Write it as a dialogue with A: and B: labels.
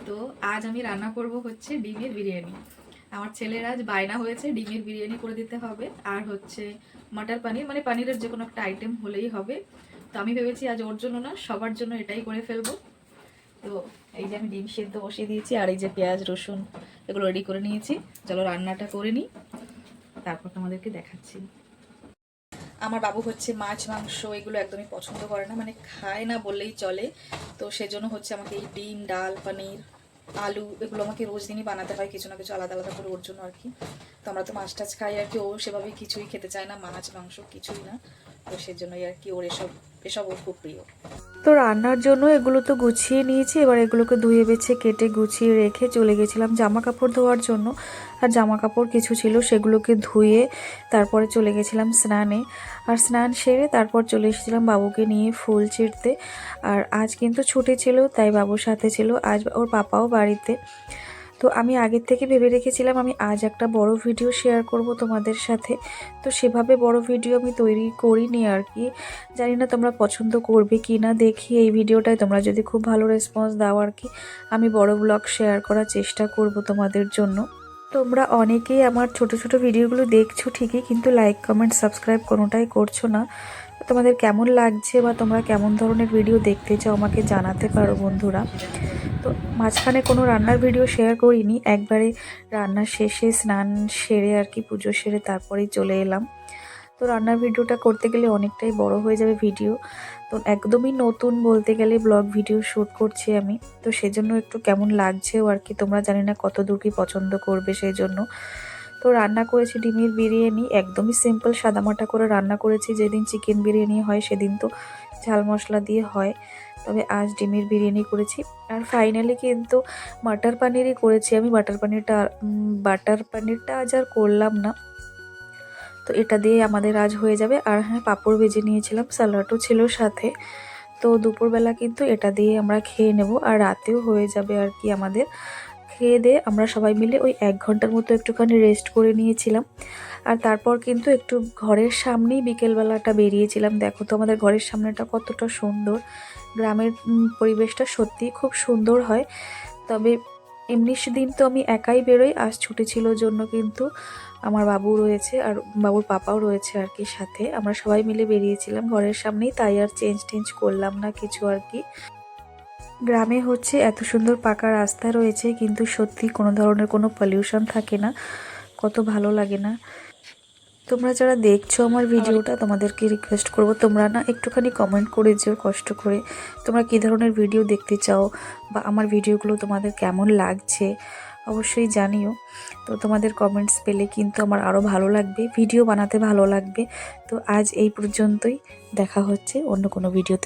A: তো আজ আমি রান্না করব হচ্ছে ডিমের বিরিয়ানি। আমার ছেলের আজ বায়না হয়েছে ডিমের বিরিয়ানি করে দিতে হবে, আর হচ্ছে মটর পনির, মানে পনিরের যে কোনো একটা আইটেম হলেই হবে। তো আমি ভেবেছি আজ ওর জন্য না, সবার জন্য এটাই করে ফেলবো। তো এই যে আমি ডিম সেদ্ধ বসিয়ে দিয়েছি, আর এই যে পেঁয়াজ রসুন এগুলো রেডি করে নিয়েছি। চলো রান্নাটা করে নিই, তারপর তোমাদেরকে দেখাচ্ছি। আমার বাবু হচ্ছে মাছ মাংস এগুলো একদমই পছন্দ করে না, মানে খায় না বললেই চলে। তো সেজন্য হচ্ছে আমাকে এই ডিম, ডাল, পনির, আলু এগুলো আমাকে রোজ দিনই বানাতে হয়, কিছু না কিছু আলাদা আলাদা করে ওর জন্য আর কি। তো আমরা তো মাছ টাছ খাই আর কি, ও সেভাবে কিছুই খেতে চায় না, মাছ মাংস কিছুই না। তো সেজন্যই আর কি ওর এসব এসব ওর খুব প্রিয়।
B: তো রান্নার জন্য এগুলো তো গুছিয়ে নিয়েছি, এবার এগুলোকে ধুয়ে বেছে কেটে গুছিয়ে রেখে চলে গেছিলাম জামা কাপড় ধোয়ার জন্য। আর জামা কাপড় কিছু ছিল সেগুলোকে ধুয়ে তারপরে চলে গেছিলাম স্নানে। আর স্নান সেরে তারপর চলে এসেছিলাম বাবুকে নিয়ে ফুল ছিঁড়তে। আর আজ কিন্তু ছুটি ছিল, তাই বাবুর সাথে ছিল, আজ ওর পাপাও বাড়িতে। তো আমি আগের থেকে ভেবে রেখেছিলাম আমি আজ একটা বড় ভিডিও শেয়ার করব তোমাদের সাথে। তো সেভাবে বড় ভিডিও আমি তৈরি করিনি আর কি। জানি না তোমরা পছন্দ করবে কি না, দেখি এই ভিডিওটায় তোমরা যদি খুব ভালো রেসপন্স দাও আর কি, আমি বড় ব্লগ শেয়ার করার চেষ্টা করব তোমাদের জন্য। তোমরা অনেকেই আমার ছোট ছোট ভিডিওগুলো দেখছো ঠিকই, কিন্তু লাইক কমেন্ট সাবস্ক্রাইব কোনোটাই করছো না। তোমাদের কেমন লাগছে বা তোমরা কেমন ধরনের ভিডিও দেখতে চাও আমাকে জানাতে পারো বন্ধুরা। তো মাঝখানে কোনো রান্নার ভিডিও শেয়ার করিনি, একবারে রান্নার শেষে স্নান সেরে আর কি, পুজো সেরে তারপরেই চলে এলাম। তো রান্নার ভিডিওটা করতে গেলে অনেকটাই বড় হয়ে যাবে ভিডিও। তো একদমই নতুন বলতে গেলে ব্লগ ভিডিও শ্যুট করছি আমি, তো সেজন্য একটু কেমন লাগছেও আর কি, তোমরা জানি না কত দূর কি পছন্দ করবে সেই জন্য। তো রান্না করেছি ডিমের বিরিয়ানি, একদমই সিম্পল সাদামাটা করে রান্না করেছি। যেদিন চিকেন বিরিয়ানি হয় সেদিন তো ঝাল মশলা দিয়ে হয়, তবে আজ ডিমের বিরিয়ানি করেছি। আর ফাইনালি কিন্তু মাটার পানিরই করেছি আমি। বাটার পানিরটা আজ আর করলাম না, তো এটা দিয়ে আমাদের আজ হয়ে যাবে। আর হ্যাঁ, পাঁপড় ভেজে নিয়েছিলাম, স্যালাডও ছিল সাথে। তো দুপুরবেলা কিন্তু এটা দিয়ে আমরা খেয়ে নেব, আর রাতেও হয়ে যাবে আর কি আমাদের। খেয়ে দিয়ে আমরা সবাই মিলে ওই 1 ঘন্টার মতো একটুখানি রেস্ট করে নিয়েছিলাম। আর তারপর কিন্তু একটু ঘরের সামনেই বিকেলবেলাটা বেরিয়েছিলাম। দেখো তো আমাদের ঘরের সামনেটা কতটা সুন্দর, গ্রামের পরিবেশটা সত্যিই খুব সুন্দর হয়। তবে এমনি সেদিন তো আমি একাই বেরোই, আজ ছুটি ছিল জন্য কিন্তু আমার বাবু রয়েছে আর বাবুর পাপাও রয়েছে আর কি সাথে। আমরা সবাই মিলে বেরিয়েছিলাম ঘরের সামনেই, তাই আর চেঞ্জ করলাম না কিছু আর কি। গ্রামে হচ্ছে এত সুন্দর পাকা রাস্তা রয়েছে, কিন্তু সত্যি কোনো ধরনের কোনো পলিউশন থাকে না, কত ভালো লাগে না। তোমরা যারা দেখছো আমার ভিডিওটা, তোমাদেরকে রিকোয়েস্ট করব তোমরা না একটুখানি কমেন্ট করে যেও কষ্ট করে, তোমরা কী ধরনের ভিডিও দেখতে চাও বা আমার ভিডিওগুলো তোমাদের কেমন লাগছে অবশ্যই জানিও। তো তোমাদের কমেন্টস পেলে কিন্তু আমার আরও ভালো লাগবে, ভিডিও বানাতে ভালো লাগবে। তো আজ এই পর্যন্তই, দেখা হচ্ছে অন্য কোনো ভিডিওতে।